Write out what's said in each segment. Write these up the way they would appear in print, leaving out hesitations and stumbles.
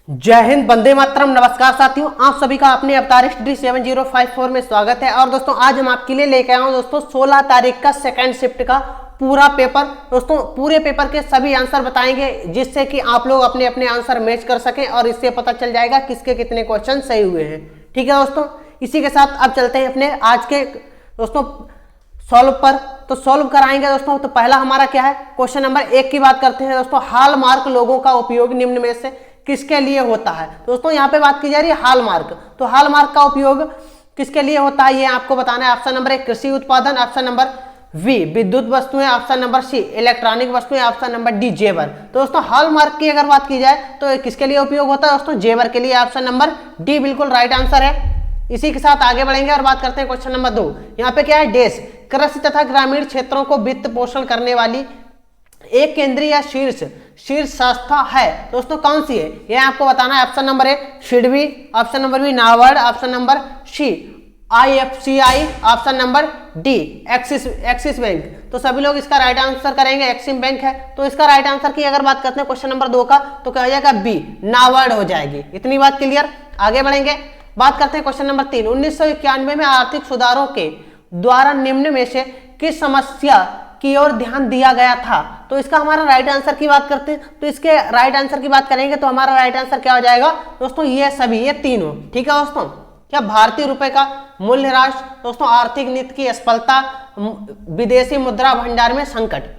जय हिंद, वंदे मातरम। नमस्कार साथियों, आप सभी का अपने अवतार स्टडी 7054 में स्वागत है। और दोस्तों आज हम आपके लिए लेके आए हूं दोस्तों 16 तारीख का सेकंड शिफ्ट का पूरा पेपर। दोस्तों पूरे पेपर के सभी आंसर बताएंगे जिससे कि आप लोग अपने अपने आंसर मैच कर सकें और इससे पता चल जाएगा किसके कितने क्वेश्चन सही हुए हैं। ठीक है दोस्तों, इसी के साथ अब चलते हैं अपने आज के दोस्तों सॉल्व पर। तो सॉल्व कराएंगे दोस्तों। तो पहला हमारा क्या है, क्वेश्चन नंबर 1 की बात करते हैं दोस्तों। हॉलमार्क लोगों का उपयोग निम्न में से किसके लिए होता है। दोस्तों यहाँ पे बात की जा रही है हॉलमार्क। तो हॉलमार्क का उपयोग किसके लिए होता है ये आपको बताना है। ऑप्शन नंबर 1 कृषि उत्पादन, ऑप्शन नंबर बी विद्युत वस्तुएं, ऑप्शन नंबर सी इलेक्ट्रॉनिक वस्तुएं, ऑप्शन नंबर डी जेवर। तो दोस्तों हॉलमार्क की अगर बात की जाए तो किसके लिए उपयोग होता है दोस्तों, जेवर के लिए। ऑप्शन नंबर डी बिल्कुल राइट आंसर है। इसी के साथ आगे बढ़ेंगे और बात करते हैं क्वेश्चन नंबर 2। यहाँ पे क्या है, देश कृषि तथा ग्रामीण क्षेत्रों को वित्त पोषण करने वाली एक केंद्रीय या शीर्ष संस्था है दोस्तों, कौन सी है ये आपको बताना है। Option number 1 SIDBI, option number B NABARD, option number C IFCI, option number D Axis Bank. तो सभी लोग इसका राइट आंसर करेंगे, एक्सिम बैंक है। तो इसका राइट आंसर की अगर बात करते हैं क्वेश्चन नंबर 2 का, तो क्या हो जाएगा बी नाबार्ड हो जाएगी। इतनी बात क्लियर। आगे बढ़ेंगे, बात करते हैं क्वेश्चन नंबर 3। 1991 में आर्थिक सुधारों के द्वारा निम्न में से किस समस्या की ओर ध्यान दिया गया था। तो इसका हमारा राइट आंसर की बात करते हैं तो इसके राइट आंसर की बात करेंगे तो हमारा राइट आंसर क्या हो जाएगा दोस्तों, ये सभी ये तीनों। ठीक है दोस्तों, क्या भारतीय रुपए का मूल्यह्रास दोस्तों, आर्थिक नीति की असफलता, विदेशी मुद्रा भंडार में संकट।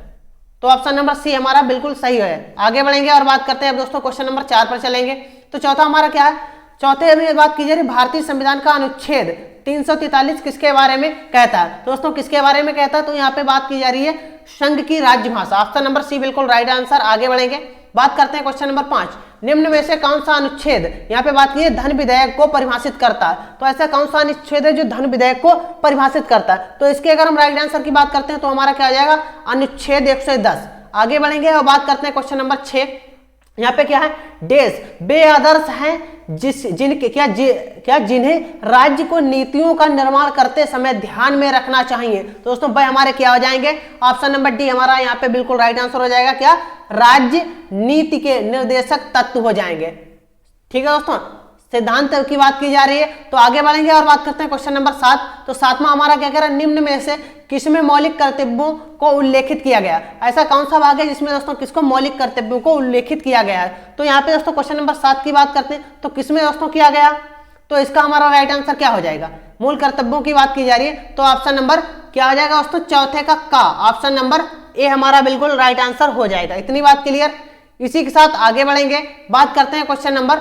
तो ऑप्शन नंबर सी हमारा बिल्कुल सही है। आगे बढ़ेंगे और बात करते हैं अब दोस्तों क्वेश्चन नंबर 4 पर चलेंगे। तो चौथा हमारा क्या है, चौथे में बात की जा रही भारतीय संविधान का अनुच्छेद 343 किसके बारे में कहता है। दोस्तों किसके बारे में कहता है, तो यहाँ पे बात की जा रही है संघ की राज्य भाषा। ऑप्शन नंबर सी बिल्कुल राइट आंसर। आगे बढ़ेंगे, बात करते हैं क्वेश्चन नंबर 5। निम्न में से कौन सा अनुच्छेद, यहाँ पे बात की है धन विधेयक को परिभाषित करता है। तो ऐसा कौन सा अनुच्छेद है जो धन विधेयक को परिभाषित करता है। तो इसके अगर हम राइट आंसर की बात करते हैं तो हमारा क्या आ जाएगा, अनुच्छेद 110। आगे बढ़ेंगे और बात करते हैं क्वेश्चन नंबर 6। यहाँ पे क्या है, देश वे आदर्श हैं जिन्हें राज्य को नीतियों का निर्माण करते समय ध्यान में रखना चाहिए। तो दोस्तों भाई हमारे क्या हो जाएंगे, ऑप्शन नंबर डी हमारा यहाँ पे बिल्कुल राइट आंसर हो जाएगा। क्या, राज्य नीति के निर्देशक तत्व हो जाएंगे। ठीक है दोस्तों, सिद्धांत की बात की जा रही है। तो आगे बढ़ेंगे और बात करते हैं क्वेश्चन नंबर 7। तो 7वां हमारा क्या कह रहा है, निम्न में से किसमें मौलिक कर्तव्यों को उल्लेखित किया गया। ऐसा कौन सा भाग है जिसमें दोस्तों किसको मौलिक कर्तव्यों को उल्लेखित किया गया है। तो यहाँ पे दोस्तों क्वेश्चन नंबर 7 की बात करते हैं तो किसमें दोस्तों किया गया। तो इसका हमारा राइट आंसर क्या हो जाएगा, मूल कर्तव्यों की बात की जा रही है तो ऑप्शन नंबर क्या हो जाएगा दोस्तों, चौथे का ऑप्शन नंबर ए हमारा बिल्कुल राइट आंसर हो जाएगा। इतनी बात क्लियर। इसी के साथ आगे बढ़ेंगे, बात करते हैं क्वेश्चन नंबर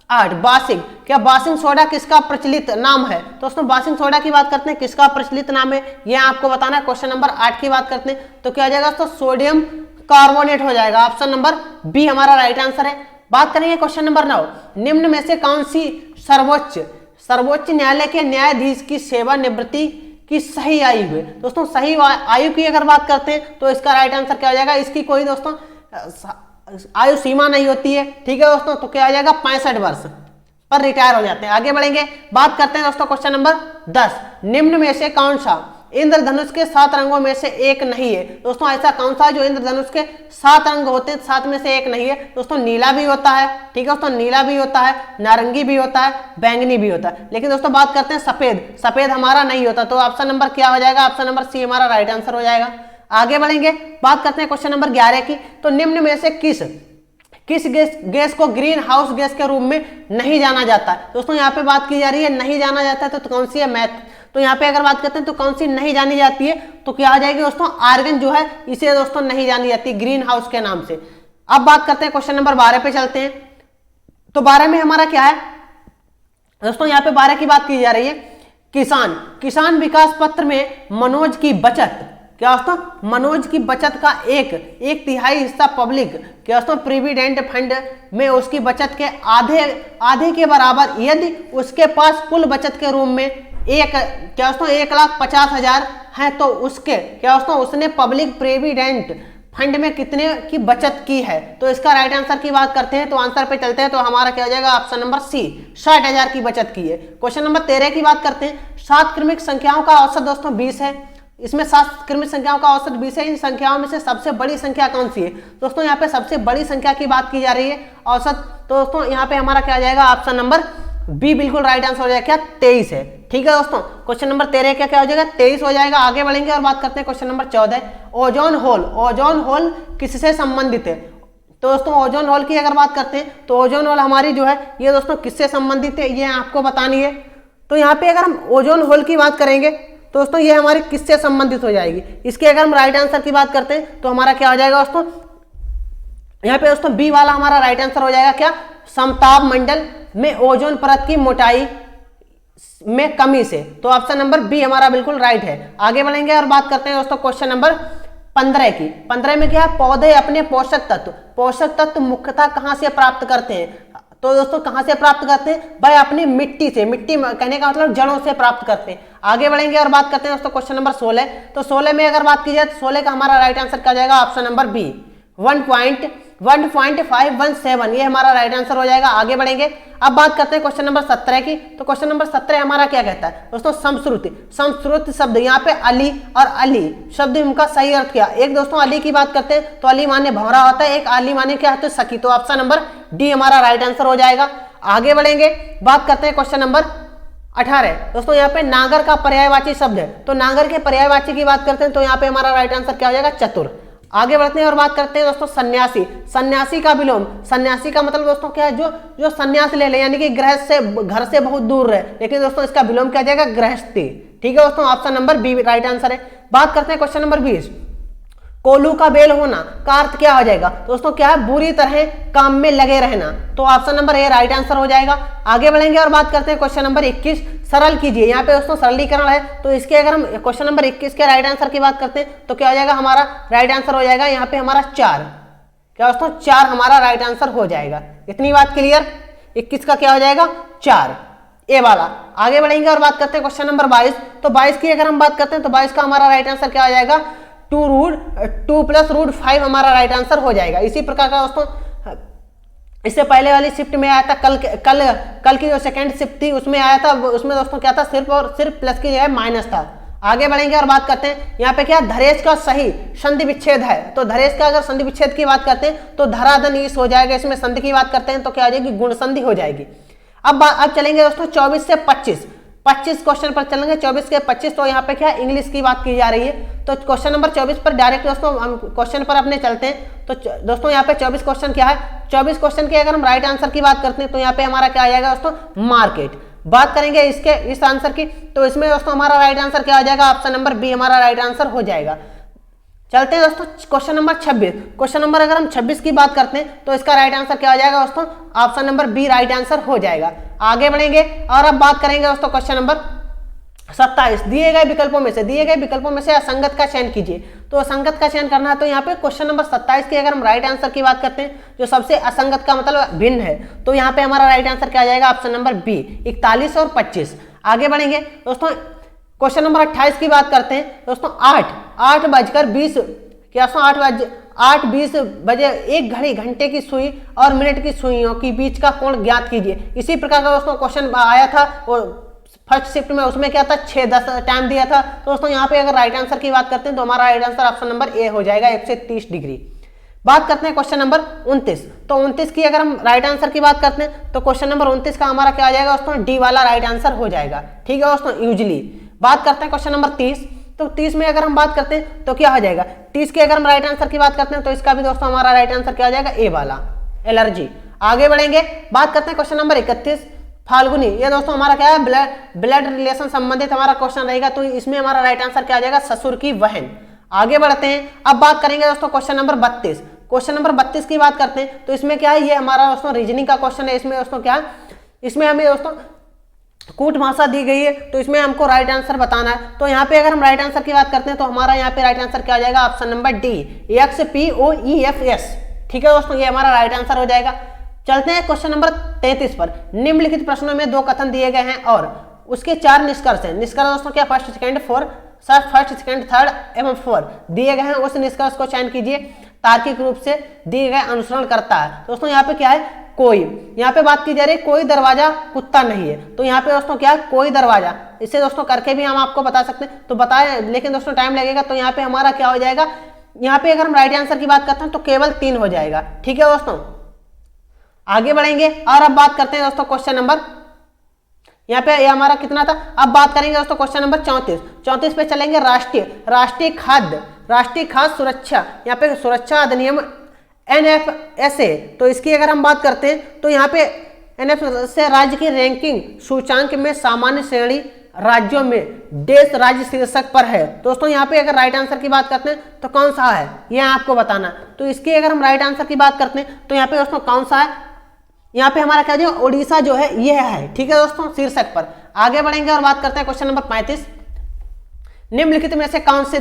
8 बासिंग। क्या बासिंग सोडा किसका प्रचलित नाम है। दोस्तों बासिंग सोडा की बात करते हैं किसका प्रचलित नाम है ये आपको बताना है। क्वेश्चन नंबर 8 की बात करते हैं तो क्या हो जाएगा दोस्तों, सोडियम कार्बोनेट हो जाएगा। ऑप्शन नंबर बी हमारा राइट आंसर है। बात करेंगे क्वेश्चन नंबर 9। निम्न में से कौन सी सर्वोच्च न्यायालय के न्यायाधीश की सेवानिवृत्ति की सही आयु है। दोस्तों सही आयु की अगर बात करते हैं तो इसका राइट आंसर क्या हो जाएगा, इसकी कोई दोस्तों आयु सीमा नहीं होती है। ठीक है दोस्तों, तो क्या आ जाएगा 65 वर्ष पर रिटायर हो जाते हैं। आगे बढ़ेंगे, बात करते हैं दोस्तों क्वेश्चन नंबर 10। निम्न में से कौन सा इंद्रधनुष के 7 रंगों में से एक नहीं है। दोस्तों ऐसा कौन सा जो इंद्रधनुष के 7 रंग होते हैं 7 में से एक नहीं है। दोस्तों नीला भी होता है, ठीक है दोस्तों, नीला भी होता है, नारंगी भी होता है, बैंगनी भी होता है, लेकिन दोस्तों बात करते हैं सफेद हमारा नहीं होता। तो ऑप्शन नंबर क्या हो जाएगा, ऑप्शन नंबर सी हमारा राइट आंसर हो जाएगा। आगे बढ़ेंगे, बात करते हैं क्वेश्चन नंबर 11 की। तो निम्न में से किस गैस को ग्रीन हाउस गैस के रूप में नहीं जाना जाता है। दोस्तों यहाँ पे बात की जा रही है नहीं जाना जाता है तो कौन सी है, मैथ। तो यहाँ पे अगर बात करते हैं तो कौन सी नहीं जानी जाती है, तो क्या आ जाएगी दोस्तों, आर्गन जो है इसे दोस्तों नहीं जानी जाती ग्रीन हाउस के नाम से। अब बात करते हैं क्वेश्चन नंबर 12 पे चलते हैं। तो 12 में हमारा क्या है दोस्तों, यहाँ पे 12 की बात की जा रही है किसान विकास पत्र में मनोज की बचत, क्या दोस्तों मनोज की बचत का एक तिहाई हिस्सा पब्लिक क्या दोस्तों प्रोविडेंट फंड में उसकी बचत के आधे के बराबर यदि उसके पास कुल बचत के रूप में क्या दोस्तों 1,50,000 है तो उसके क्या दोस्तों उसने पब्लिक प्रोविडेंट फंड में कितने की बचत की है। तो इसका राइट आंसर की बात करते हैं तो आंसर पे चलते हैं तो हमारा क्या हो जाएगा, ऑप्शन नंबर सी 60,000 की बचत की है। क्वेश्चन नंबर 13 की बात करते हैं। 7 क्रमिक संख्याओं का औसत दोस्तों 20 है। इसमें 7 क्रमिक संख्याओं का औसत 20 है। इन संख्याओं में से सबसे बड़ी संख्या कौन सी है? दोस्तों यहाँ पे सबसे बड़ी संख्या की बात की जा रही है औसत। तो दोस्तों यहाँ पे हमारा क्या आ जाएगा? ऑप्शन नंबर बी बिल्कुल राइट आंसर हो जाएगा। क्या? 23 है। ठीक है दोस्तों, क्वेश्चन नंबर 13 क्या हो जाएगा? 23 हो जाएगा। आगे बढ़ेंगे और बात करते हैं question number 14। Ozone hole, ozone hole किससे संबंधित है? तो दोस्तों ओजोन होल की अगर बात करते हैं तो ओजोन होल हमारी जो है ये दोस्तों किससे संबंधित है ये आपको बतानी है। तो यहाँ पे अगर हम ओजोन होल की बात करेंगे तो दोस्तों ये हमारी किससे संबंधित हो जाएगी? इसके अगर हम राइट आंसर की बात करते हैं तो हमारा क्या हो जाएगा दोस्तों? यहाँ पे दोस्तों बी वाला हमारा राइट आंसर हो जाएगा। क्या? समताप मंडल में ओजोन परत की मोटाई में कमी से। तो ऑप्शन नंबर बी हमारा बिल्कुल राइट है। आगे बढ़ेंगे और बात करते हैं दोस्तों क्वेश्चन नंबर 15 की। 15 में क्या है? पौधे अपने पोषक तत्व मुख्यतः कहां से प्राप्त करते हैं? तो दोस्तों कहां से प्राप्त करते हैं? भाई अपनी मिट्टी से। मिट्टी कहने का मतलब जड़ों से प्राप्त करते हैं। आगे बढ़ेंगे और बात करते हैं दोस्तों क्वेश्चन नंबर 16। तो 16 में अगर बात की जाए तो 16 का हमारा राइट आंसर क्या हो जाएगा? ऑप्शन नंबर बी 1.517 ये हमारा राइट आंसर हो जाएगा। आगे बढ़ेंगे, अब बात करते हैं क्वेश्चन नंबर 17 की। तो क्वेश्चन नंबर 17 हमारा क्या कहता है दोस्तों? समश्रुति शब्द, यहाँ पे अली और अली शब्द इनका सही अर्थ क्या? एक दोस्तों अली की बात करते हैं तो अली माने भंवरा होता है, एक अली माने क्या होता है? सखी। तो ऑप्शन नंबर डी हमारा राइट आंसर हो जाएगा। आगे बढ़ेंगे, बात करते हैं क्वेश्चन नंबर 18। दोस्तों यहाँ पे नागर का पर्यायवाची शब्द है, तो नागर के पर्यायवाची की बात करते हैं तो यहाँ पे हमारा राइट आंसर क्या हो जाएगा? चतुर। आगे बढ़ते हैं और बात करते हैं दोस्तों सन्यासी। सन्यासी का विलोम, सन्यासी का मतलब दोस्तों क्या है? जो सन्यास ले ले, यानी कि गृहस्थ से, घर से बहुत दूर रहे, लेकिन दोस्तों इसका विलोम क्या जाएगा? गृहस्थी। ठीक है दोस्तों, option number B right answer है। बात करते हैं क्वेश्चन नंबर 20। कोल्हू का बेल होना का अर्थ क्या हो जाएगा दोस्तों? क्या है? बुरी तरह काम में लगे रहना। तो option number A right answer हो जाएगा। आगे बढ़ेंगे और बात करते हैं क्वेश्चन नंबर 21। सरल कीजिए, यहाँ पे दोस्तों सरलीकरण है, तो इसके अगर हम क्वेश्चन नंबर 21 के राइट आंसर की बात करते हैं तो क्या हो जाएगा? हमारा राइट आंसर हो जाएगा यहाँ पे हमारा 4। क्या दोस्तों? 4 हमारा राइट आंसर हो जाएगा। इतनी बात क्लियर? 21 का क्या हो जाएगा? 4 ए वाला। आगे बढ़ेंगे और बात करते हैं क्वेश्चन नंबर 22। तो 22 की अगर हम बात करते हैं तो 22 का हमारा राइट आंसर क्या हो जाएगा? 2 + √5 हमारा राइट आंसर हो जाएगा। इसी प्रकार का दोस्तों इससे पहले वाली शिफ्ट में आया था कल की जो सेकंड शिफ्ट थी उसमें आया था, उसमें दोस्तों क्या था? सिर्फ और सिर्फ प्लस की जगह माइनस था। आगे बढ़ेंगे और बात करते हैं यहाँ पे क्या? धरेश का सही संधि विच्छेद है। तो धरेश का अगर संधि विच्छेद की बात करते हैं तो धराधन ईस हो जाएगा। इसमें संधि की बात करते हैं तो क्या हो जाएगी? गुण संधि हो जाएगी। अब चलेंगे दोस्तों 24 से 25 क्वेश्चन पर चलेंगे। 24 के 25 तो यहाँ पे क्या? इंग्लिश की बात की जा रही है। तो क्वेश्चन नंबर 24 पर डायरेक्ट दोस्तों हम क्वेश्चन पर अपने चलते हैं। तो दोस्तों यहाँ पे 24 क्वेश्चन क्या है? 24 क्वेश्चन के अगर हम राइट आंसर की बात करते हैं तो यहाँ पे हमारा क्या आ जाएगा दोस्तों? मार्केट। बात करेंगे इस आंसर की, तो इसमें दोस्तों हमारा राइट आंसर क्या आ जाएगा? ऑप्शन नंबर बी हमारा राइट आंसर हो जाएगा। चलते हैं दोस्तों क्वेश्चन नंबर 26। क्वेश्चन नंबर अगर हम 26 की बात करते हैं तो इसका राइट आंसर क्या हो जाएगा दोस्तों? Option number B right answer हो जाएगा। आगे बढ़ेंगे और अब बात करेंगे दोस्तों क्वेश्चन नंबर 27। दिए गए विकल्पों में से असंगत का चयन कीजिए। तो असंगत का चयन करना है तो यहाँ पे क्वेश्चन नंबर 27 की अगर हम राइट आंसर की बात करते हैं, जो सबसे असंगत का मतलब भिन्न है, तो यहाँ पे हमारा राइट आंसर क्या आ जाएगा? ऑप्शन नंबर बी 41 और 25। आगे बढ़ेंगे दोस्तों क्वेश्चन नंबर 28 की बात करते हैं दोस्तों। 8:20 क्या 8:20 बजे एक घंटे की सुई और मिनट की सुइयों के बीच का कोण ज्ञात कीजिए। इसी प्रकार का दोस्तों क्वेश्चन आया था और फर्स्ट शिफ्ट में, उसमें क्या था? 6:10 टाइम दिया था। तो दोस्तों यहाँ पे अगर राइट आंसर की बात करते हैं तो हमारा right answer option number A हो जाएगा 130 डिग्री। बात करते हैं क्वेश्चन नंबर 29। तो 29 की अगर हम राइट आंसर की बात करते हैं तो क्वेश्चन नंबर 29 का हमारा क्या आ जाएगा दोस्तों? डी वाला राइट आंसर हो जाएगा। ठीक है दोस्तों, यूजली। बात करते हैं क्वेश्चन नंबर 30। तो 30 में अगर हम बात करते हैं तो क्या हो जाएगा? 30 के अगर हम राइट आंसर की बात करते हैं तो इसका भी दोस्तों हमारा राइट आंसर क्या हो जाएगा? ए वाला, एलर्जी। आगे बढ़ेंगे, बात करते हैं क्वेश्चन नंबर 31 फाल्गुनी। ये दोस्तों हमारा क्या है? ब्लड रिलेशन संबंधित हमारा क्वेश्चन रहेगा। तो इसमें हमारा राइट आंसर क्या आ जाएगा? ससुर की बहन। आगे बढ़ते हैं, अब बात करेंगे दोस्तों क्वेश्चन नंबर 32। क्वेश्चन नंबर 32 की बात करते हैं तो इसमें क्या है? ये हमारा दोस्तों रीजनिंग का क्वेश्चन है। इसमें दोस्तों क्या है? इसमें हमें दोस्तों कूट भाषा दी गई है, तो इसमें हमको राइट आंसर बताना है। तो यहाँ पे अगर हम राइट आंसर की बात करते हैं तो हमारा यहाँ पे राइट आंसर क्या आ जाएगा? Option number D XPOEFS। ठीक है दोस्तों, ये हमारा राइट आंसर हो जाएगा। चलते हैं क्वेश्चन नंबर 33 पर। निम्नलिखित प्रश्नों में 2 कथन दिए गए हैं और उसके 4 निष्कर्ष हैं। निष्कर्ष दोस्तों क्या? फर्स्ट सेकंड थर्ड एवं 4 दिए गए हैं। उस निष्कर्ष को चयन कीजिए तार्किक रूप से दिए गए अनुसरण करता है। दोस्तों यहाँ पे क्या है? कोई, यहाँ पे बात की जा रही है कोई दरवाजा कुत्ता नहीं है, तो यहाँ पे दोस्तों क्या है कोई दरवाजा, इसे दोस्तों करके भी हम आपको बता सकते हैं, तो बताए लेकिन दोस्तों टाइम लगेगा, तो यहाँ पे हमारा क्या हो जाएगा, यहाँ पे अगर हम राइट आंसर की बात करते हैं तो केवल 3 हो जाएगा। ठीक है दोस्तों, आगे बढ़ेंगे और अब बात करते हैं दोस्तों क्वेश्चन नंबर, यहाँ पे ये हमारा कितना था, अब बात करेंगे दोस्तों क्वेश्चन नंबर 34 पे चलेंगे। राष्ट्रीय खाद्य सुरक्षा, यहाँ पे सुरक्षा अधिनियम NFSA, तो इसकी अगर हम बात करते हैं तो यहाँ पे NFSA राज्य की रैंकिंग सूचांक में सामान्य श्रेणी राज्यों में देश राज्य शीर्षक पर है। दोस्तों यहाँ पे अगर राइट आंसर की बात करते हैं तो कौन सा है यह आपको बताना, तो इसकी अगर हम राइट आंसर की बात करते हैं तो यहाँ पे दोस्तों कौन सा है, यहाँ पे हमारा क्या जो ओडिशा जो है यह है। ठीक है दोस्तों, शीर्षक पर। आगे बढ़ेंगे और बात करते हैं क्वेश्चन नंबर 35, निम्नलिखित में से कौन से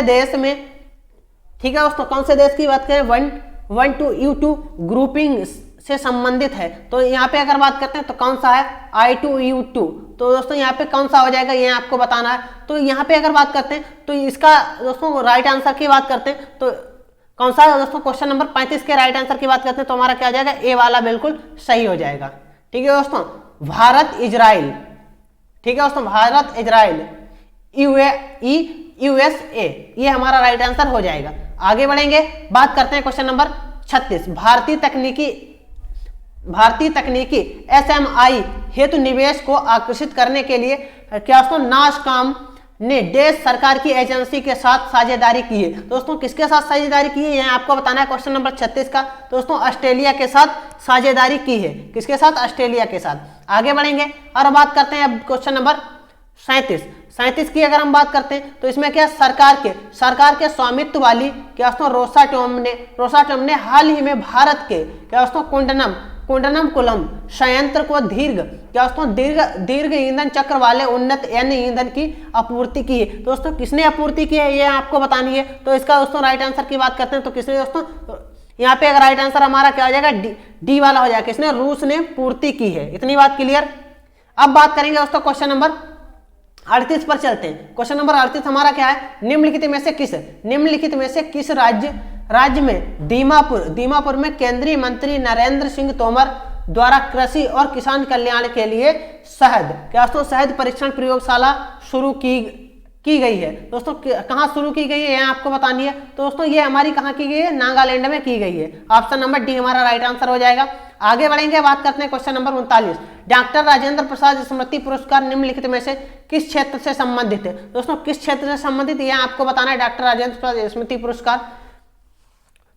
देश में, ठीक है दोस्तों, कौन से देश की बात करें 1 to U2 ग्रुपिंग से संबंधित है, तो यहाँ पे अगर बात करते हैं तो कौन सा है I to U2, तो दोस्तों यहाँ पे कौन सा हो जाएगा ये आपको बताना है। तो यहाँ पे अगर बात करते हैं तो इसका दोस्तों राइट आंसर की बात करते हैं तो कौन सा है दोस्तों, क्वेश्चन नंबर 35 के राइट आंसर की बात करते हैं तो हमारा क्या हो जाएगा, ए वाला बिल्कुल सही हो जाएगा। ठीक है दोस्तों, भारत इजराइल, ठीक है दोस्तों, भारत इजराइल USA, ये हमारा राइट आंसर हो जाएगा। आगे बढ़ेंगे, बात करते हैं क्वेश्चन नंबर 36, भारतीय तकनीकी SMI हेतु निवेश को आकर्षित करने के लिए क्या दोस्तों नासकॉम ने देश सरकार की एजेंसी के साथ साझेदारी की है। दोस्तों किसके साथ साझेदारी की है यह आपको बताना है। क्वेश्चन नंबर 36 का दोस्तों ऑस्ट्रेलिया के साथ साझेदारी की है, किसके साथ, ऑस्ट्रेलिया के साथ। आगे बढ़ेंगे और बात करते हैं अब क्वेश्चन नंबर 37 की अगर हम बात करते हैं तो इसमें क्या सरकार के स्वामित्व वाली क्या दोस्तों रोसाटोम ने हाल ही में भारत के क्या दोस्तों कुंडनमकुलम संयंत्र को दीर्घ ईंधन चक्र वाले उन्नत यानी ईंधन की आपूर्ति की है। दोस्तों किसने आपूर्ति की है ये आपको बतानी है, तो इसका दोस्तों राइट आंसर की बात करते हैं तो किसने दोस्तों, यहाँ पे अगर राइट आंसर हमारा क्या हो जाएगा डी वाला हो जाएगा, किसने, रूस ने पूर्ति की है। इतनी बात क्लियर। अब बात करेंगे दोस्तों क्वेश्चन नंबर 38 पर चलते हैं। क्वेश्चन नंबर 38 हमारा क्या है, निम्नलिखित में से किस राज्य में दीमापुर में केंद्रीय मंत्री नरेंद्र सिंह तोमर द्वारा कृषि और किसान कल्याण के लिए शहद परीक्षण प्रयोगशाला शुरू की गई है। दोस्तों कहाँ शुरू की गई है यह आपको बतानी है, तो दोस्तों ये हमारी कहाँ की गई है, नागालैंड में की गई है। ऑप्शन नंबर डी हमारा राइट आंसर हो जाएगा। आगे बढ़ेंगे, बात करते हैं question number 39, doctor Rajendra Prasad स्मृति पुरस्कार निम्नलिखित में से किस क्षेत्र से संबंधित है। दोस्तों किस क्षेत्र से संबंधित यह आपको बताना है, डॉक्टर राजेंद्र प्रसाद स्मृति पुरस्कार।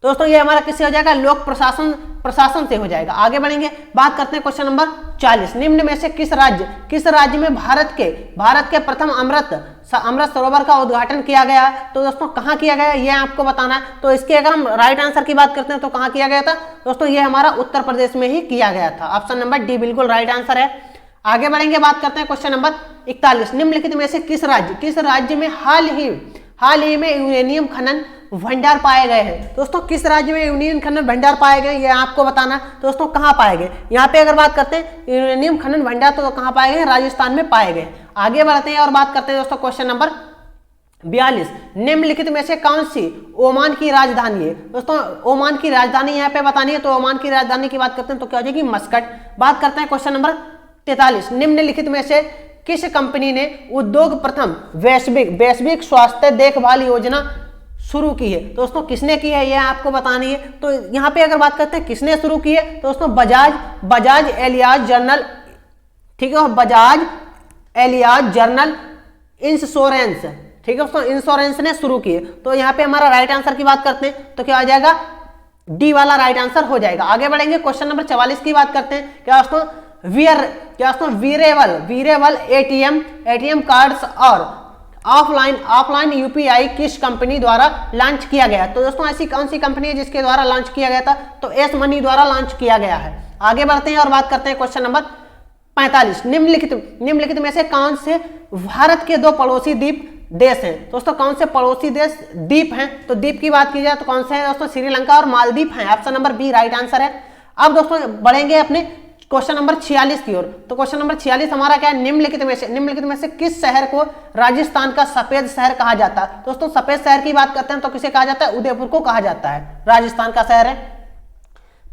दोस्तों ये हमारा किससे हो जाएगा, लोक प्रशासन से हो जाएगा। आगे बढ़ेंगे, बात करते हैं क्वेश्चन नंबर 40, निम्न में से किस राज्य में भारत के प्रथम अमृत सरोवर का उद्घाटन किया गया है। तो दोस्तों कहाँ किया गया है यह आपको बताना है, तो इसके अगर हम राइट आंसर की बात करते हैं तो कहाँ किया गया था दोस्तों, ये हमारा उत्तर प्रदेश में ही किया गया था। ऑप्शन नंबर डी बिल्कुल राइट आंसर है। आगे बढ़ेंगे, बात करते हैं क्वेश्चन नंबर 41, निम्नलिखित में से किस राज्य में हाल ही में यूरेनियम खनन भंडार पाए गए हैं। दोस्तों किस राज्य में यूरेनियम खनन भंडार पाए गए ये आपको बताना है। दोस्तों कहाँ पाए गए, यहाँ पे अगर बात करते हैं यूरेनियम खनन भंडार तो कहाँ पाए गए, राजस्थान में पाए गए। आगे बढ़ते हैं और बात करते हैं दोस्तों क्वेश्चन नंबर 42, निम्नलिखित में से कौन सी ओमान की राजधानी है। दोस्तों ओमान की राजधानी यहाँ पे बतानी है, तो ओमान की राजधानी की बात करते हैं तो क्या हो जाएगी, मस्कट। बात करते हैं क्वेश्चन नंबर 43, निम्नलिखित में से किस कंपनी ने उद्योग प्रथम वैश्विक स्वास्थ्य देखभाल योजना शुरू की है। दोस्तों किसने की है यह आपको बतानी है, तो यहाँ पे अगर बात करते हैं किसने शुरू की है, दोस्तों बजाज एलियाज जर्नल, ठीक है, बजाज एलियाज जर्नल इंश्योरेंस, ठीक है दोस्तों, इंश्योरेंस ने शुरू की है। तो यहाँ पे हमारा राइट आंसर की बात करते हैं तो क्या हो जाएगा, डी वाला राइट आंसर हो जाएगा। आगे बढ़ेंगे, क्वेश्चन नंबर 44 की बात करते हैं। क्या दोस्तों वीरेबल एटीएम कार्ड्स और ऑफलाइन यूपीआई किस कंपनी द्वारा लॉन्च किया गया। तो दोस्तों ऐसी कौन सी कंपनी है जिसके द्वारा लॉन्च किया गया था, तो एस मनी द्वारा लॉन्च किया गया है। आगे बढ़ते हैं और बात करते हैं क्वेश्चन नंबर 45, निम्नलिखित में से कौन से भारत के 2 पड़ोसी द्वीप देश हैं। दोस्तों कौन से पड़ोसी देश द्वीप हैं, तो द्वीप की बात की जाए तो कौन से हैं दोस्तों, श्रीलंका और मालदीव हैं। Option number B right answer है। अब दोस्तों बढ़ेंगे अपने क्वेश्चन नंबर 46 की ओर। तो क्वेश्चन नंबर 46 हमारा क्या है, निम्नलिखित में से किस शहर को राजस्थान का सफेद शहर कहा जाता है। दोस्तों सफेद शहर की बात करते हैं तो किसे कहा जाता है, उदयपुर को कहा जाता है, राजस्थान का शहर है।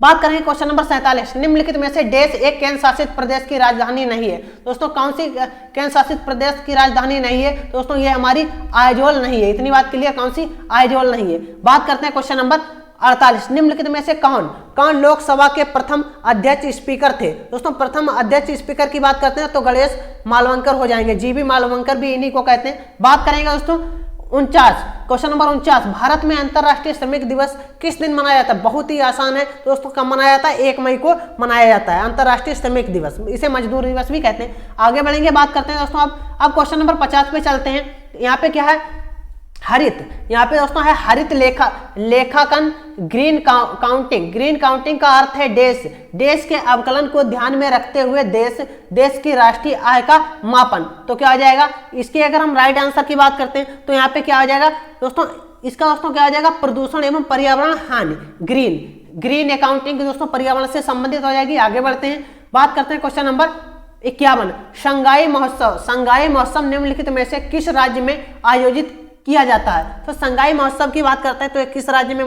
बात करेंगे क्वेश्चन नंबर 47, निम्नलिखित में से देश एक केंद्र शासित प्रदेश की राजधानी नहीं है। दोस्तों कौन सी केंद्र शासित प्रदेश की राजधानी नहीं है? दोस्तों ये हमारी आइजोल नहीं है। इतनी बात क्लियर, कौन सी? आइजोल नहीं है। बात करते हैं क्वेश्चन नंबर 48, निम्नलिखित में से कौन लोकसभा के प्रथम अध्यक्ष स्पीकर थे? दोस्तों प्रथम अध्यक्ष स्पीकर की बात करते हैं तो गणेश मालवंकर हो जाएंगे। जीबी मालवंकर भी इन्हीं को कहते हैं। बात करेंगे दोस्तों 49, क्वेश्चन नंबर 49, भारत में अंतरराष्ट्रीय श्रमिक दिवस किस दिन मनाया जाता है? बहुत ही आसान है दोस्तों, कब मनाया जाता है? 1 मई को मनाया जाता है अंतरराष्ट्रीय श्रमिक दिवस। इसे मजदूर दिवस भी कहते हैं। आगे बढ़ेंगे, बात करते हैं दोस्तों अब क्वेश्चन नंबर 50 पे चलते हैं। यहाँ पे क्या है? हरित। यहाँ पे दोस्तों है हरित लेखांकन, ग्रीन काउंटिंग। ग्रीन काउंटिंग का अर्थ है देश के अवकलन को ध्यान में रखते हुए देश की राष्ट्रीय आय का मापन। तो क्या आ जाएगा इसके? अगर हम राइट आंसर की बात करते हैं तो यहाँ पे क्या आ जाएगा दोस्तों? इसका दोस्तों क्या आ जाएगा? प्रदूषण एवं पर्यावरण हानि। ग्रीन अकाउंटिंग दोस्तों पर्यावरण से संबंधित हो जाएगी। आगे बढ़ते हैं, बात करते हैं क्वेश्चन नंबर 51, शंघाई महोत्सव निम्नलिखित में से किस राज्य में आयोजित किया जाता है? तो शंघाई महोत्सव की बात करते हैं तो किस राज्य में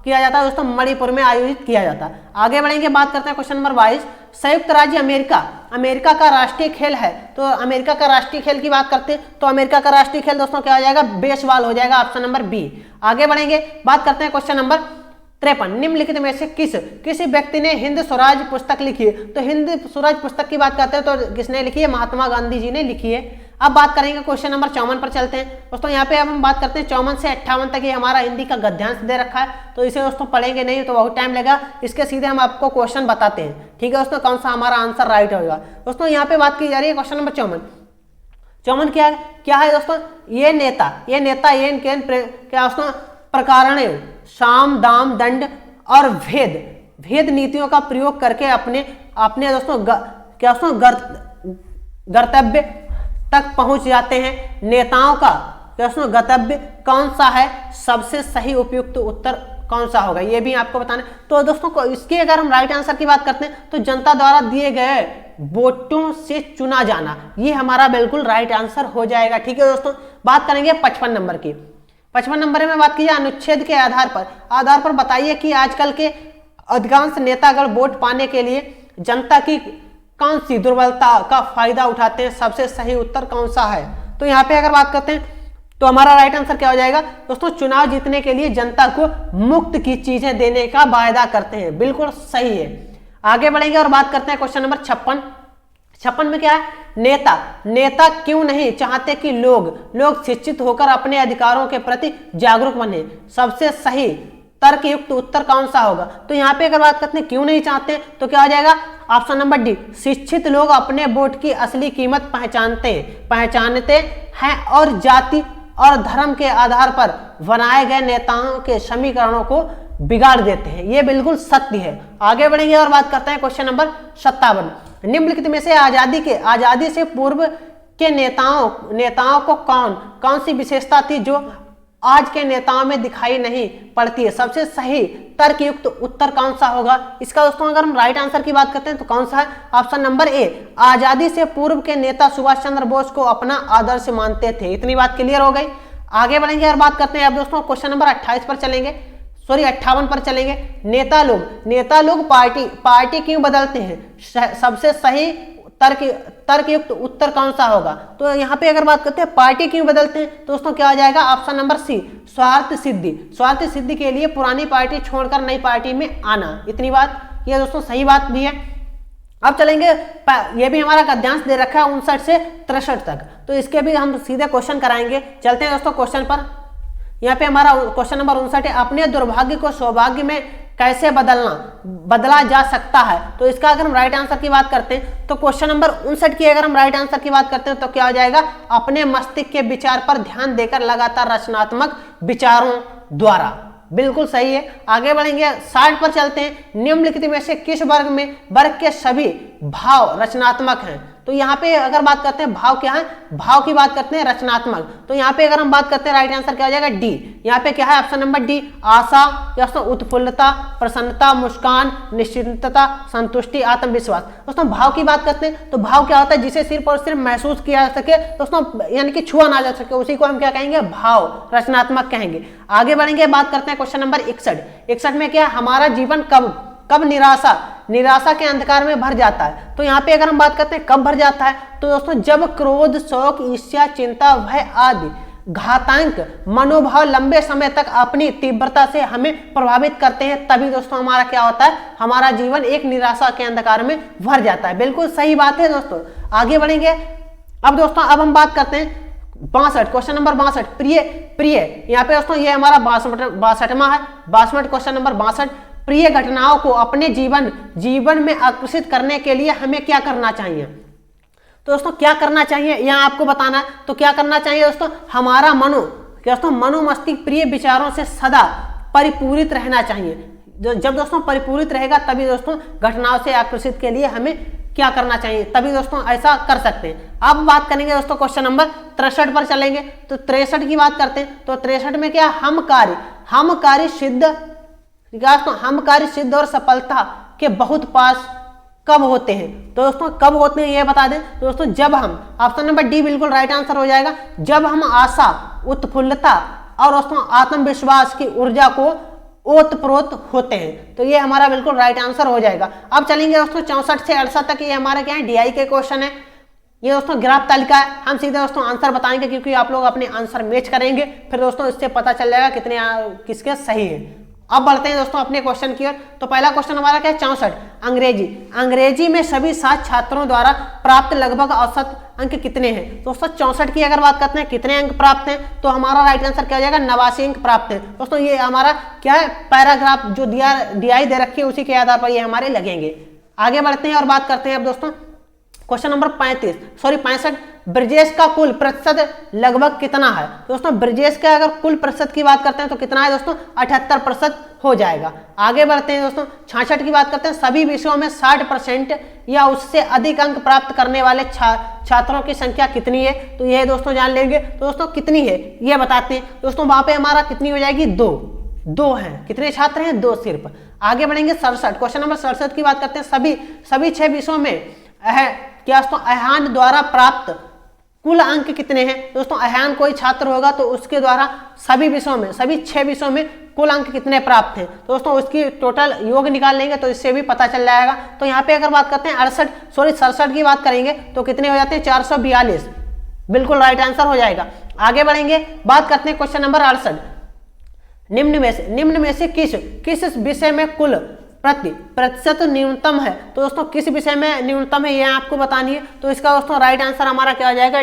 किया जाता है? दोस्तों मणिपुर में आयोजित किया जाता है। आगे बढ़ेंगे, बात करते हैं क्वेश्चन नंबर 22, संयुक्त राज्य अमेरिका का राष्ट्रीय खेल है। तो अमेरिका का राष्ट्रीय खेल की बात करते हैं तो अमेरिका का राष्ट्रीय खेल दोस्तों क्या हो जाएगा? बेसबॉल हो जाएगा, ऑप्शन नंबर बी। आगे बढ़ेंगे, बात करते हैं क्वेश्चन नंबर 53, निम्नलिखित में से किसी व्यक्ति ने हिंद स्वराज पुस्तक लिखी है? तो हिंद स्वराज पुस्तक की बात करते हैं तो किसने लिखी है? महात्मा गांधी जी ने लिखी है। अब बात करेंगे क्वेश्चन नंबर 54 पर चलते हैं दोस्तों। यहाँ पे अब हम बात करते हैं 54 से 58 तक ये हमारा हिंदी का गद्यांश दे रखा है, तो इसे दोस्तों पढ़ेंगे नहीं तो बहुत टाइम लगेगा। इसके सीधे हम आपको क्वेश्चन बताते हैं, ठीक है दोस्तों, कौन सा हमारा आंसर राइट होगा। दोस्तों यहाँ पे बात की जा रही है क्वेश्चन नंबर 54 क्या है दोस्तों? ये नेता क्या दोस्तों? प्रकारण, साम दाम दंड और भेद नीतियों का प्रयोग करके अपने दोस्तों क्या दोस्तों गंतव्य तक पहुंच जाते हैं। नेताओं का दोस्तों गंतव्य कौन सा है? सबसे सही उपयुक्त उत्तर कौन सा होगा ये भी आपको बताना। तो दोस्तों को इसके अगर हम राइट आंसर की बात करते हैं तो जनता द्वारा दिए गए वोटों से चुना जाना, ये हमारा बिल्कुल राइट आंसर हो जाएगा, ठीक है दोस्तों। बात करेंगे 55 नंबर की। 55 नंबर में बात की जाए अनुच्छेद के आधार पर बताइए कि आजकल के अधिकांश नेतागण वोट पाने के लिए जनता की कौन सी दुर्बलता का फायदा उठाते हैं? सबसे सही उत्तर कौन सा है? तो यहाँ पे अगर बात करते हैं तो हमारा राइट आंसर क्या हो जाएगा दोस्तों? चुनाव जीतने के लिए जनता को मुफ्त की चीजें देने का वायदा करते हैं, बिल्कुल सही है। आगे बढ़ेंगे और बात करते हैं क्वेश्चन नंबर 56 में क्या है? नेता क्यों नहीं चाहते कि लोग शिक्षित होकर अपने अधिकारों के प्रति जागरूक बने? सबसे सही तर्कयुक्त उत्तर कौन सा होगा? तो यहाँ पे अगर बात करते हैं क्यों नहीं चाहते तो क्या हो जाएगा? ऑप्शन नंबर डी, शिक्षित लोग अपने वोट की असली कीमत पहचानते हैं और जाति और धर्म के आधार पर बनाए गए नेताओं के समीकरणों को बिगाड़ देते हैं, ये बिल्कुल सत्य है। आगे बढ़ेंगे और बात करते हैं क्वेश्चन नंबर 57, निम्नलिखित में से आजादी से पूर्व के नेताओं को कौन सी विशेषता थी जो आज के नेताओं में दिखाई नहीं पड़ती है? सबसे सही तर्कयुक्त उत्तर कौन सा होगा इसका दोस्तों? अगर हम राइट आंसर की बात करते हैं तो कौन सा है? ऑप्शन नंबर ए, आजादी से पूर्व के नेता सुभाष चंद्र बोस को अपना आदर्श मानते थे। इतनी बात क्लियर हो गई। आगे बढ़ेंगे और बात करते हैं अब दोस्तों क्वेश्चन नंबर 58 पर चलेंगे, 58 पर चलेंगे। नेता लोग पार्टी क्यों बदलते हैं? सबसे सही तर्कयुक्त उत्तर कौन सा होगा? तो यहाँ पे अगर बात करते हैं पार्टी क्यों बदलते हैं तो दोस्तों क्या आ जाएगा? ऑप्शन नंबर सी, स्वार्थ सिद्धि के लिए पुरानी पार्टी छोड़कर नई पार्टी में आना। इतनी बात ये दोस्तों सही बात भी है। अब चलेंगे, ये भी हमारा गद्यांश दे रखा है 59 से 63 तक, तो इसके भी हम सीधे क्वेश्चन कराएंगे। चलते हैं दोस्तों क्वेश्चन पर। यहाँ पे हमारा क्वेश्चन नंबर 59 है, अपने दुर्भाग्य को सौभाग्य में कैसे बदला जा सकता है? तो इसका अगर हम राइट आंसर की बात करते हैं तो क्वेश्चन नंबर 59 की अगर हम राइट आंसर की बात करते हैं तो क्या हो जाएगा? अपने मस्तिष्क के विचार पर ध्यान देकर लगातार रचनात्मक विचारों द्वारा, बिल्कुल सही है। आगे बढ़ेंगे 60 पर चलते हैं। निम्नलिखित में से किस वर्ग के सभी भाव रचनात्मक हैं? तो यहाँ पे अगर बात करते हैं भाव क्या है? भाव की बात करते हैं रचनात्मक। तो यहाँ पे अगर हम बात करते हैं राइट आंसर क्या हो जाएगा? डी। यहाँ पे क्या है? ऑप्शन नंबर डी, आशा या उत्फुल्लता, प्रसन्नता, मुस्कान, निश्चिंतता, संतुष्टि, आत्मविश्वास। दोस्तों भाव की बात करते हैं तो भाव क्या होता है? जिसे सिर्फ और सिर्फ महसूस किया जा सके दोस्तों, यानी कि छुआ ना जा सके, उसी को हम क्या कहेंगे? भाव रचनात्मक कहेंगे। आगे बढ़ेंगे, बात करते हैं क्वेश्चन नंबर 61 में क्या? हमारा जीवन कब निराशा के अंधकार में भर जाता है। तो यहाँ पे अगर हम बात करते हैं कब भर जाता है, तो दोस्तों जब क्रोध, शोक, ईर्ष्या, चिंता, भय आदि घातांक मनोभाव लंबे समय तक अपनी तीव्रता से हमें प्रभावित करते हैं, तभी दोस्तों हमारा क्या होता है, हमारा जीवन एक निराशा के अंधकार में भर जाता है। बिल्कुल सही बात है दोस्तों। आगे बढ़ेंगे। अब दोस्तों अब हम बात करते हैं 62, क्वेश्चन नंबर 62, प्रिय। यहाँ पे दोस्तों ये हमारा 62वां है। 62 क्वेश्चन नंबर 62, प्रिय घटनाओं को अपने जीवन में आकर्षित करने के लिए हमें क्या करना चाहिए। तो दोस्तों क्या करना चाहिए यहाँ आपको बताना है। तो क्या करना चाहिए दोस्तों, हमारा मनोमस्तिष्क प्रिय विचारों से सदा परिपूरित रहना चाहिए। जब दोस्तों परिपूरित रहेगा तभी दोस्तों घटनाओं से आकर्षित के लिए हमें क्या करना चाहिए, तभी दोस्तों ऐसा कर सकते हैं। अब बात करेंगे दोस्तों क्वेश्चन नंबर 63 पर चलेंगे। तो 63 की बात करते हैं। तो 63 में क्या, हम कार्य सिद्ध और सफलता के बहुत पास कब होते हैं। तो दोस्तों कब होते हैं ये बता दें। दोस्तों जब हम, ऑप्शन नंबर डी बिल्कुल राइट आंसर हो जाएगा, जब हम आशा, उत्फुल्लता और दोस्तों आत्मविश्वास की ऊर्जा को ओतप्रोत होते हैं। तो ये हमारा बिल्कुल राइट आंसर हो जाएगा। अब चलेंगे दोस्तों 64 से 68 तक। ये हमारे क्या है, डीआई के क्वेश्चन है। ये दोस्तों ग्राफ तालिका है। हम सीधे दोस्तों आंसर बताएंगे क्योंकि आप लोग अपने आंसर मैच करेंगे, फिर दोस्तों इससे पता चल जाएगा कितने किसके सही है। अब बढ़ते हैं दोस्तों अपने क्वेश्चन की ओर। तो पहला क्वेश्चन हमारा क्या है, 64, अंग्रेजी में सभी 7 छात्रों द्वारा प्राप्त लगभग औसत अंक कितने हैं। दोस्तों 64 की अगर बात करते हैं कितने अंक प्राप्त हैं, तो हमारा राइट आंसर क्या हो जाएगा, 89 अंक प्राप्त है। दोस्तों ये हमारा क्या है, पैराग्राफ जो डीआई दे रखी है उसी के आधार पर ये हमारे लगेंगे। आगे बढ़ते हैं और बात करते हैं अब दोस्तों क्वेश्चन नंबर 65, ब्रजेश का कुल प्रतिशत लगभग कितना है। दोस्तों ब्रजेश का अगर कुल प्रतिशत की बात करते हैं तो कितना है दोस्तों, 78% हो जाएगा। आगे बढ़ते हैं दोस्तों 66 की बात करते हैं, सभी विषयों में 60% या उससे अधिक अंक प्राप्त करने वाले छात्रों की संख्या कितनी है। तो यह दोस्तों जान लेंगे। तो दोस्तों कितनी है ये बताते हैं। दोस्तों वहां पे हमारा कितनी हो जाएगी, 2 हैं। कितने छात्र हैं, 2 सिर्फ। आगे बढ़ेंगे 67, क्वेश्चन नंबर 67 की बात करते हैं, सभी 6 विषयों में क्या दोस्तों अहान द्वारा प्राप्त कुल अंक कितने हैं। दोस्तों अहान कोई छात्र होगा तो उसके द्वारा सभी 6 विषयों में कुल अंक कितने प्राप्त हैं। दोस्तों उसकी टोटल योग निकाल लेंगे तो इससे भी पता चल जाएगा। तो यहाँ पे अगर बात करते हैं 67 की बात करेंगे तो कितने हो जाते हैं, 442, बिल्कुल राइट आंसर हो जाएगा। आगे बढ़ेंगे, बात करते हैं क्वेश्चन नंबर 68, निम्न में से किस विषय में कुल प्रतिशत न्यूनतम है। तो दोस्तों किस विषय में न्यूनतम है ये आपको बतानी है। तो इसका दोस्तों राइट आंसर हमारा क्या हो जाएगा,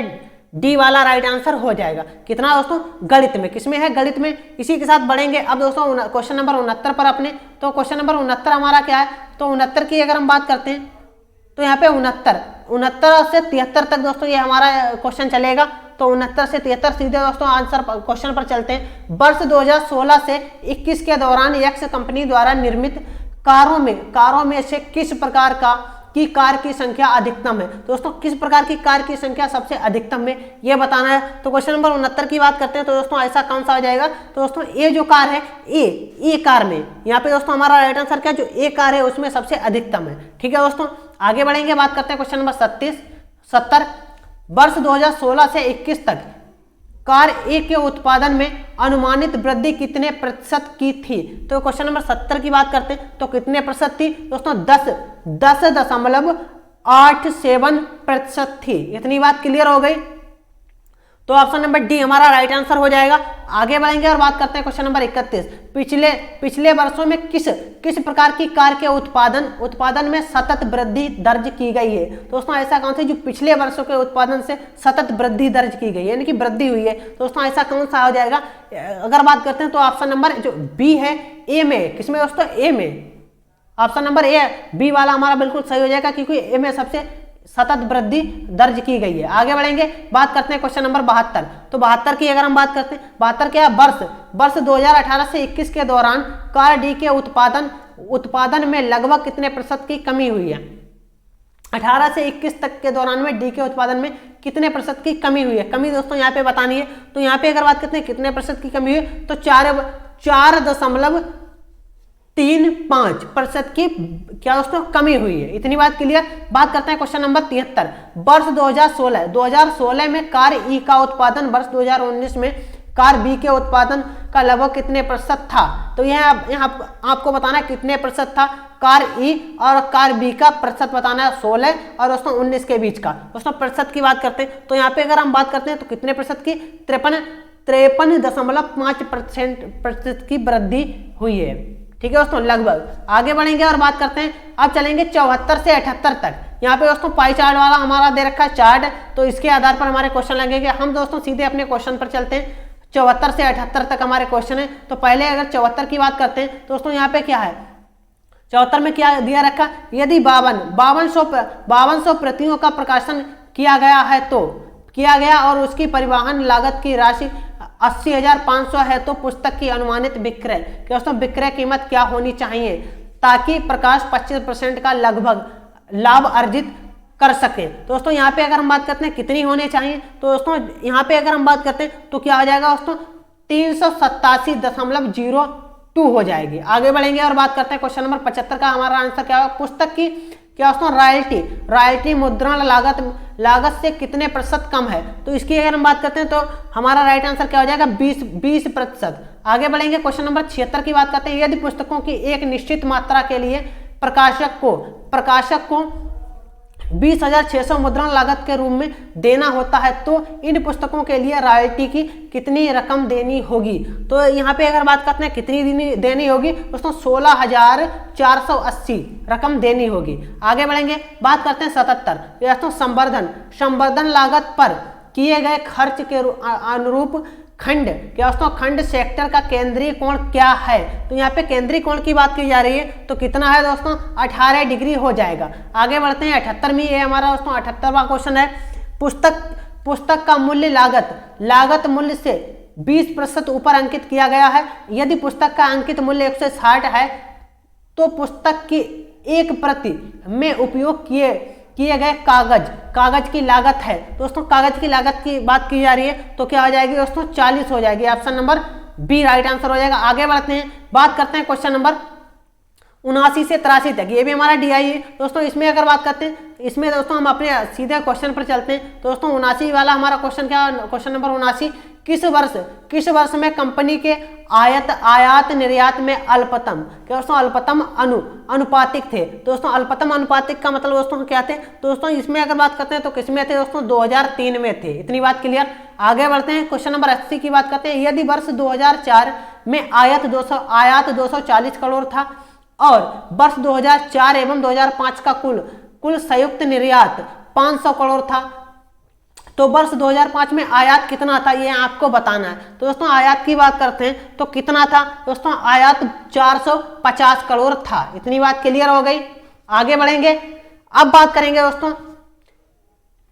डी वाला राइट आंसर हो जाएगा। कितना दोस्तों, गणित में। किसमें है, गणित में। इसी के साथ बढ़ेंगे अब दोस्तों क्वेश्चन नंबर 69 पर अपने। तो क्वेश्चन नंबर 69 हमारा क्या है, तो 69 की अगर हम बात करते हैं तो यहाँ पे 69 से 73 तक दोस्तों ये हमारा क्वेश्चन चलेगा। तो 69 से 73 सीधे दोस्तों आंसर क्वेश्चन पर चलते हैं। वर्ष 2016 से 21 के दौरान एक्स कंपनी द्वारा निर्मित कारों में से किस प्रकार की कार की संख्या अधिकतम है। दोस्तों किस प्रकार की कार की संख्या सबसे अधिकतम है ये बताना है। तो क्वेश्चन नंबर 69 की बात करते हैं तो दोस्तों ऐसा कौन सा हो जाएगा। तो दोस्तों ए जो कार है, ए कार में यहाँ पे दोस्तों हमारा राइट आंसर क्या, जो ए कार है उसमें सबसे अधिकतम है। ठीक है दोस्तों, आगे बढ़ेंगे, बात करते हैं क्वेश्चन नंबर 70, वर्ष 2016 से 21 तक कार ए के उत्पादन में अनुमानित वृद्धि कितने प्रतिशत की थी। तो क्वेश्चन नंबर 70 की बात करते हैं तो कितने प्रतिशत थी। दोस्तों 10.87% थी। इतनी बात क्लियर हो गई। तो ऑप्शन नंबर डी हमारा राइट आंसर हो जाएगा। आगे बढ़ेंगे और बात करते हैं क्वेश्चन नंबर 31, पिछले वर्षों में किस प्रकार की कार के उत्पादन में सतत वृद्धि दर्ज की गई है। दोस्तों ऐसा कौन सा जो पिछले वर्षों के उत्पादन से सतत वृद्धि दर्ज की गई है, यानी कि वृद्धि हुई है। दोस्तों ऐसा कौन सा हो जाएगा। अगर बात करते हैं तो ऑप्शन नंबर जो बी है, ए में। किसमें दोस्तों, ए में। ऑप्शन नंबर ए, बी वाला हमारा बिल्कुल सही हो जाएगा क्योंकि ए में सबसे सतत वृद्धि दर्ज की गई है। आगे बढ़ेंगे, बात करते हैं क्वेश्चन नंबर 72। तो 72 की अगर हम बात करते हैं, 72 क्या है, वर्ष 2018 से 21 के दौरान कार डी के उत्पादन में लगभग कितने प्रतिशत की कमी हुई है। 18 से 21 तक के दौरान में डी के उत्पादन में कितने प्रतिशत की कमी हुई है। कमी दोस्तों यहाँ पे बतानी है। तो यहाँ पे अगर बात करते हैं कितने प्रतिशत की कमी हुई है, तो 4.35% की क्या दोस्तों कमी हुई है। इतनी बात क्लियर। बात करते हैं क्वेश्चन नंबर 73, वर्ष 2016 में कार ई का उत्पादन वर्ष 2019 में कार बी के उत्पादन का लगभग कितने प्रतिशत था। तो यहाँ आपको बताना है कितने प्रतिशत था कार ई, और कार बी का प्रतिशत बताना है 16 और दोस्तों 19 के बीच का। दोस्तों प्रतिशत की बात करते हैं तो यहाँ पे अगर हम बात करते हैं तो कितने प्रतिशत की 53.5% की वृद्धि हुई है। ठीक है दोस्तों, लगभग। आगे बढ़ेंगे और बात करते हैं, अब चलेंगे 74 से 78 तक। यहाँ पे दोस्तों पाई चार्ट वाला हमारा दे रखा है चार्ट, तो इसके आधार पर हमारे क्वेश्चन लगेंगे। हम दोस्तों सीधे अपने क्वेश्चन पर चलते हैं। 74 से 78 तक हमारे क्वेश्चन है। तो पहले अगर 74 की बात करते हैं तो दोस्तों यहाँ पे क्या है, 74 में क्या दिया रखा, यदि 5200 प्रतियों का प्रकाशन किया गया और उसकी परिवहन लागत की राशि 80,500 है तो पुस्तक की अनुमानित विक्रय दोस्तों विक्रय कीमत क्या होनी चाहिए ताकि प्रकाश 25% का लगभग लाभ अर्जित कर सके। दोस्तों यहाँ पे अगर हम बात करते हैं कितनी होनी चाहिए, तो दोस्तों यहाँ पे अगर हम बात करते हैं तो क्या हो जाएगा दोस्तों 387.02 हो जाएगी। आगे बढ़ेंगे और बात करते हैं क्वेश्चन नंबर 75 का हमारा आंसर क्या होगा, पुस्तक की क्या दोस्तों रॉयल्टी मुद्रण लागत से कितने प्रतिशत कम है। तो इसकी अगर हम बात करते हैं तो हमारा राइट आंसर क्या हो जाएगा 20%। आगे बढ़ेंगे क्वेश्चन नंबर 76 की बात करते हैं, यदि पुस्तकों की एक निश्चित मात्रा के लिए प्रकाशक को 20,600 मुद्रण लागत के रूप में देना होता है तो इन पुस्तकों के लिए रॉयल्टी की कितनी रकम देनी होगी। तो यहाँ पे अगर बात करते हैं कितनी देनी होगी दोस्तों 16,480 रकम देनी होगी। आगे बढ़ेंगे, बात करते हैं 77 दोस्तों संवर्धन लागत पर किए गए खर्च के अनुरूप खंड सेक्टर का केंद्रीय कोण क्या है। तो यहाँ पे केंद्रीय कोण की बात की जा रही है तो कितना है दोस्तों 18 डिग्री हो जाएगा। आगे बढ़ते हैं 78 में, ये हमारा दोस्तों 78वां क्वेश्चन है, पुस्तक का मूल्य लागत मूल्य से 20% ऊपर अंकित किया गया है। यदि पुस्तक का अंकित मूल्य 160 है तो पुस्तक की एक प्रति में उपयोग किए गए कागज की लागत है। दोस्तों कागज की लागत की बात की जा रही है तो क्या हो जाएगी दोस्तों 40 हो जाएगी। Option number B right answer हो जाएगा। आगे बढ़ते हैं, बात करते हैं क्वेश्चन नंबर 79 से 83 तक, ये भी हमारा डीआई है दोस्तों। इसमें अगर बात करते हैं, इसमें दोस्तों हम अपने सीधे क्वेश्चन पर चलते हैं। तो दोस्तों 79 वाला हमारा क्वेश्चन क्या, क्वेश्चन नंबर 79, किस वर्ष में कंपनी के आयात निर्यात में अल्पतम अनुपातिक थे। दोस्तों अल्पतम अनुपातिक का मतलब दोस्तों क्या थे, दोस्तों इसमें अगर बात करते हैं तो किसमें थे दोस्तों 2003 में थे। इतनी बात क्लियर। आगे बढ़ते हैं, क्वेश्चन नंबर 80 की बात करते हैं, यदि वर्ष 2004 में आयात 240 करोड़ था और वर्ष 2004 एवं 2005 का कुल संयुक्त निर्यात 500 करोड़ था तो वर्ष 2005 में आयात कितना था ये आपको बताना है। तो दोस्तों आयात की बात करते हैं तो कितना था दोस्तों, आयात 450 करोड़ था। इतनी बात क्लियर हो गई। आगे बढ़ेंगे, अब बात करेंगे दोस्तों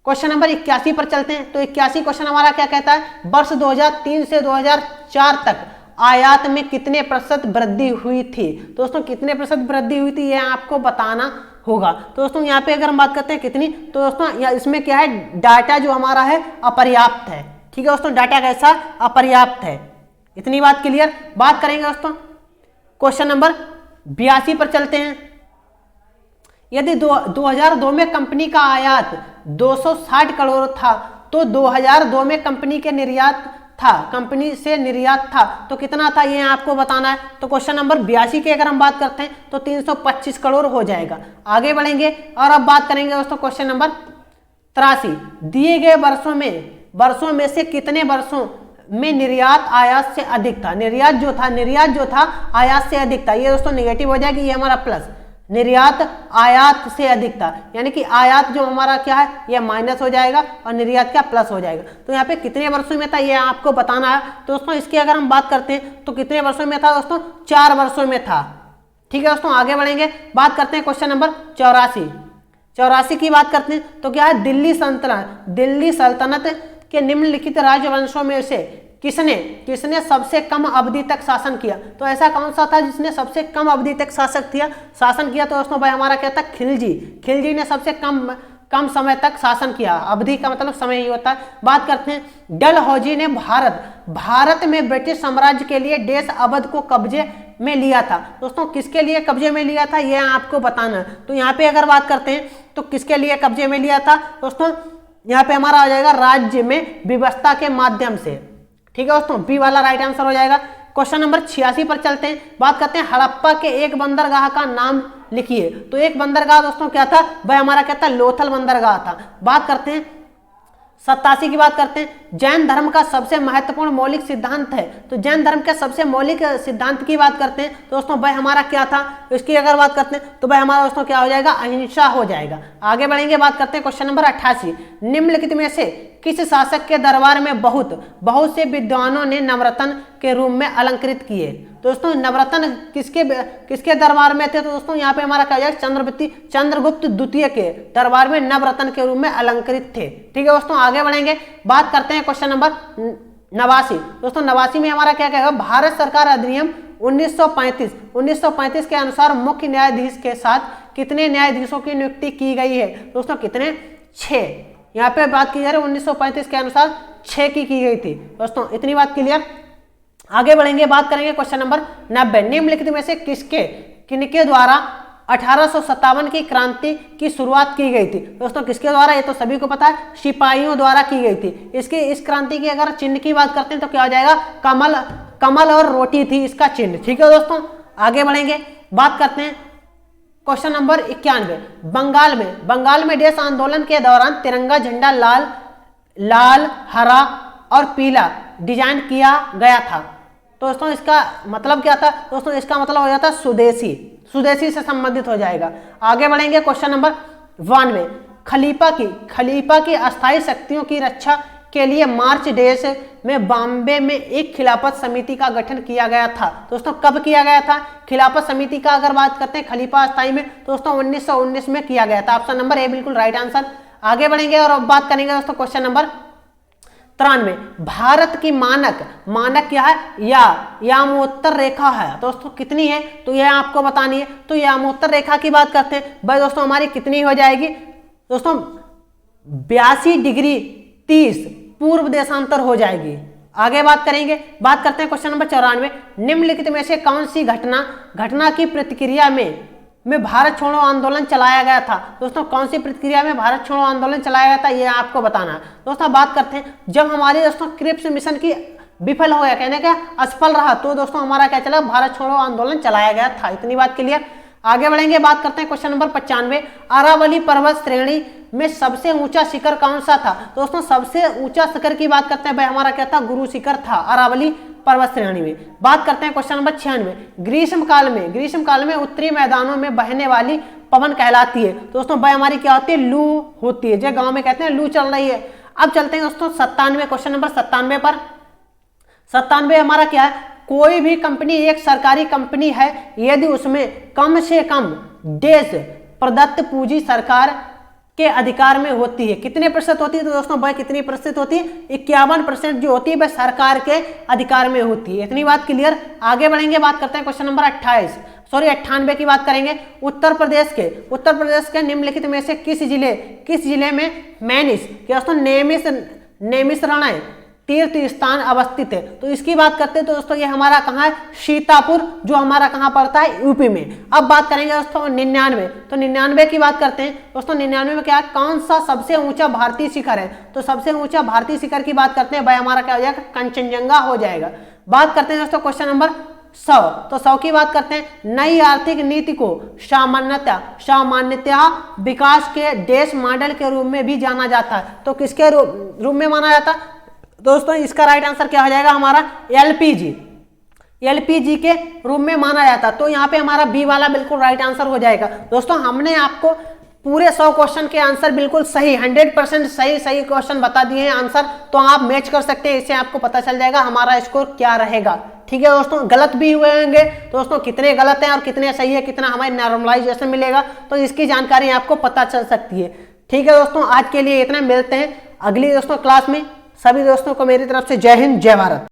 क्वेश्चन नंबर 81 पर चलते हैं। तो 81 क्वेश्चन हमारा क्या कहता है, वर्ष 2003 से 2004 तक आयात में कितने प्रतिशत वृद्धि हुई थी। दोस्तों कितने प्रतिशत वृद्धि हुई थी ये आपको बताना होगा। तो दोस्तों यहाँ पे अगर हम बात करते हैं कितनी, तो दोस्तों इसमें क्या है, डाटा जो हमारा है अपर्याप्त है। ठीक है दोस्तों, डाटा कैसा अपर्याप्त है। इतनी बात क्लियर। बात करेंगे दोस्तों क्वेश्चन नंबर 82 पर चलते हैं, यदि 2002 में कंपनी का आयात 260 करोड़ था तो 2002 में कंपनी से निर्यात था तो कितना था ये आपको बताना है। तो क्वेश्चन नंबर 82 की अगर हम बात करते हैं तो 325 करोड़ हो जाएगा। आगे बढ़ेंगे और अब बात करेंगे दोस्तों क्वेश्चन नंबर 83, दिए गए वर्षों में से कितने वर्षों में निर्यात आयात से अधिक था। निर्यात जो था आयात से अधिक था। ये दोस्तों नेगेटिव हो जाएगी, ये हमारा प्लस, निर्यात आयात से अधिक था, यानी कि आयात जो हमारा क्या है ये माइनस हो जाएगा और निर्यात क्या प्लस हो जाएगा। तो यहाँ पे कितने वर्षों में था ये आपको बताना है। तो दोस्तों इसकी अगर हम बात करते हैं तो कितने वर्षों में था दोस्तों, 4 वर्षों में था। ठीक है दोस्तों, आगे बढ़ेंगे, बात करते हैं क्वेश्चन नंबर 84 की बात करते हैं तो क्या है, दिल्ली सल्तनत के निम्नलिखित राजवंशों में से किसने सबसे कम अवधि तक शासन किया। तो ऐसा कौन सा था जिसने सबसे कम अवधि तक शासन किया। तो दोस्तों भाई हमारा क्या था, खिलजी ने सबसे कम समय तक शासन किया। अवधि का मतलब समय ही होता है। बात करते हैं, डलहौजी ने भारत में ब्रिटिश साम्राज्य के लिए देश अवध को कब्जे में लिया था। दोस्तों किसके लिए कब्जे में लिया था ये आपको बताना। तो यहाँ पे अगर बात करते हैं तो किसके लिए कब्जे में लिया था दोस्तों, यहाँ पे हमारा आ जाएगा राज्य में व्यवस्था के माध्यम से। ठीक है दोस्तों, बी वाला राइट आंसर हो जाएगा। क्वेश्चन नंबर 86 पर चलते हैं। बात करते हैं हड़प्पा के एक बंदरगाह का नाम लिखिए। तो एक बंदरगाह दोस्तों क्या था, वह हमारा क्या था, लोथल बंदरगाह था। बात करते हैं 87 की बात करते हैं। जैन धर्म का सबसे महत्वपूर्ण मौलिक सिद्धांत है। तो जैन धर्म के सबसे मौलिक सिद्धांत की बात करते हैं तो दोस्तों वह हमारा क्या था, इसकी अगर बात करते हैं तो वह हमारा दोस्तों क्या हो जाएगा, अहिंसा हो जाएगा। आगे बढ़ेंगे, बात करते हैं क्वेश्चन नंबर 88। निम्नलिखित में से किस शासक के दरबार में बहुत से विद्वानों ने नवरत्न के रूप में अलंकृत किए। दोस्तों नवरत्न किसके दरबार में थे, तो दोस्तों यहाँ पे हमारा क्या हो जाएगा, चंद्रगुप्त द्वितीय के दरबार में नवरत्न के रूप में अलंकृत थे। ठीक है दोस्तों, आगे बढ़ेंगे, बात करते हैं क्वेश्चन नंबर 89। दोस्तों 89 में हमारा क्या कहेगा, भारत सरकार अधिनियम 1935 के अनुसार मुख्य न्यायाधीश के साथ कितने न्यायाधीशों की नियुक्ति की गई है। दोस्तों कितने, 6। यहाँ पे बात की जा रही है 1935 के अनुसार 6 की गई थी। दोस्तों इतनी बात क्लियर। आगे बढ़ेंगे, बात करेंगे क्वेश्चन नंबर 90। निम्नलिखित में से किनके द्वारा 1857 की क्रांति की शुरुआत की गई थी। दोस्तों किसके द्वारा, ये तो सभी को पता है, सिपाहियों द्वारा की गई थी। इस क्रांति की अगर चिन्ह की बात करते हैं तो क्या हो जाएगा, कमल और रोटी थी इसका चिन्ह। ठीक है दोस्तों, आगे बढ़ेंगे, बात करते हैं क्वेश्चन नंबर 91। बंगाल में देश आंदोलन के दौरान तिरंगा झंडा लाल हरा और पीला डिजाइन किया गया था। तो दोस्तों इसका मतलब क्या था, दोस्तों इसका मतलब हो जाता है स्वदेशी से संबंधित हो जाएगा। आगे बढ़ेंगे, क्वेश्चन नंबर 92। खलीफा की अस्थायी शक्तियों की रक्षा के लिए मार्च देश में बॉम्बे में एक खिलाफत समिति का गठन किया गया था। दोस्तों कब किया गया था खिलाफत समिति का, अगर बात करते हैं खलीफा अस्थायी में, दोस्तों 1919 में किया गया था। ऑप्शन नंबर ए बिल्कुल राइट आंसर। आगे बढ़ेंगे और अब बात करेंगे दोस्तों क्वेश्चन नंबर 93। भारत की मानक क्या है, यामोत्तर रेखा है। दोस्तों कितनी है, तो यह आपको बतानी है। तो यामोत्तर रेखा की बात करते हैं भाई, दोस्तों हमारी कितनी हो जाएगी, दोस्तों 82 डिग्री 30 पूर्व देशांतर हो जाएगी। आगे बात करेंगे, बात करते हैं क्वेश्चन नंबर 94। निम्नलिखित में से कौन सी घटना की प्रतिक्रिया में भारत छोड़ो आंदोलन चलाया गया था। दोस्तों कौन सी प्रतिक्रिया में भारत छोड़ो आंदोलन चलाया गया था, यह आपको बताना है। दोस्तों बात करते हैं, जब हमारे दोस्तों क्रिप्स मिशन की विफल हो गया, कहने का असफल रहा, तो दोस्तों हमारा क्या चला, भारत छोड़ो आंदोलन चलाया गया था। इतनी बात क्लियर। आगे बढ़ेंगे, बात करते हैं क्वेश्चन नंबर 95। अरावली पर्वत श्रेणी में सबसे ऊंचा शिखर कौन सा था। दोस्तों सबसे ऊंचा शिखर की बात करते हैं भाई, हमारा क्या था, गुरु शिखर था अरावली पर्वत श्रेणी में। बात करते हैं क्वेश्चन नंबर 96। ग्रीष्म काल में उत्तरी मैदानों में बहने वाली पवन कहलाती है। दोस्तों भाई हमारी क्या होती है, लू होती है, जो गांव में कहते हैं लू चल रही है। अब चलते हैं दोस्तों 97, क्वेश्चन नंबर 97 पर। 97 हमारा क्या है, कोई भी कंपनी एक सरकारी कंपनी है यदि उसमें कम से कम देश प्रदत्त पूंजी सरकार के अधिकार में होती है। कितने प्रतिशत होती है, तो दोस्तों भाई कितनी प्रतिशत होती है, 51% जो होती है वह सरकार के अधिकार में होती है। इतनी बात क्लियर। आगे बढ़ेंगे, बात करते हैं क्वेश्चन नंबर 98 की बात करेंगे। उत्तर प्रदेश के निम्नलिखित में से किस जिले में मैनिस दोस्तों नैमिषारण्य तीर्थ स्थान अवस्थित है। तो इसकी बात करते हैं तो दोस्तों ये हमारा कहाँ है, सीतापुर, जो हमारा कहाँ पड़ता है, यूपी में। अब बात करेंगे दोस्तों 99। तो 99 की बात करते हैं दोस्तों, 99 में क्या है, कौन सा सबसे ऊंचा भारतीय शिखर है। तो सबसे ऊंचा भारतीय शिखर की बात करते हैं भाई, हमारा क्या हो जाएगा, कंचनजंगा हो जाएगा। बात करते हैं दोस्तों क्वेश्चन नंबर 100। तो 100 की बात करते हैं, नई आर्थिक नीति को सामान्यतः विकास के देश मॉडल के रूप में भी जाना जाता है। तो किसके रूप में माना जाता है, दोस्तों इसका राइट आंसर क्या हो जाएगा, हमारा एलपीजी के रूप में माना जाता। तो यहाँ पे हमारा बी वाला बिल्कुल राइट आंसर हो जाएगा। दोस्तों हमने आपको पूरे 100 क्वेश्चन के आंसर बिल्कुल सही 100% सही क्वेश्चन बता दिए हैं आंसर, तो आप मैच कर सकते हैं। इससे आपको पता चल जाएगा हमारा स्कोर क्या रहेगा। ठीक है दोस्तों, गलत भी हुए होंगे दोस्तों, कितने गलत हैं और कितने सही है, कितना हमें नॉर्मलाइजेशन मिलेगा, तो इसकी जानकारी आपको पता चल सकती है। ठीक है दोस्तों, आज के लिए इतना, मिलते हैं अगली दोस्तों क्लास में। सभी दोस्तों को मेरी तरफ से जय हिंद, जय भारत।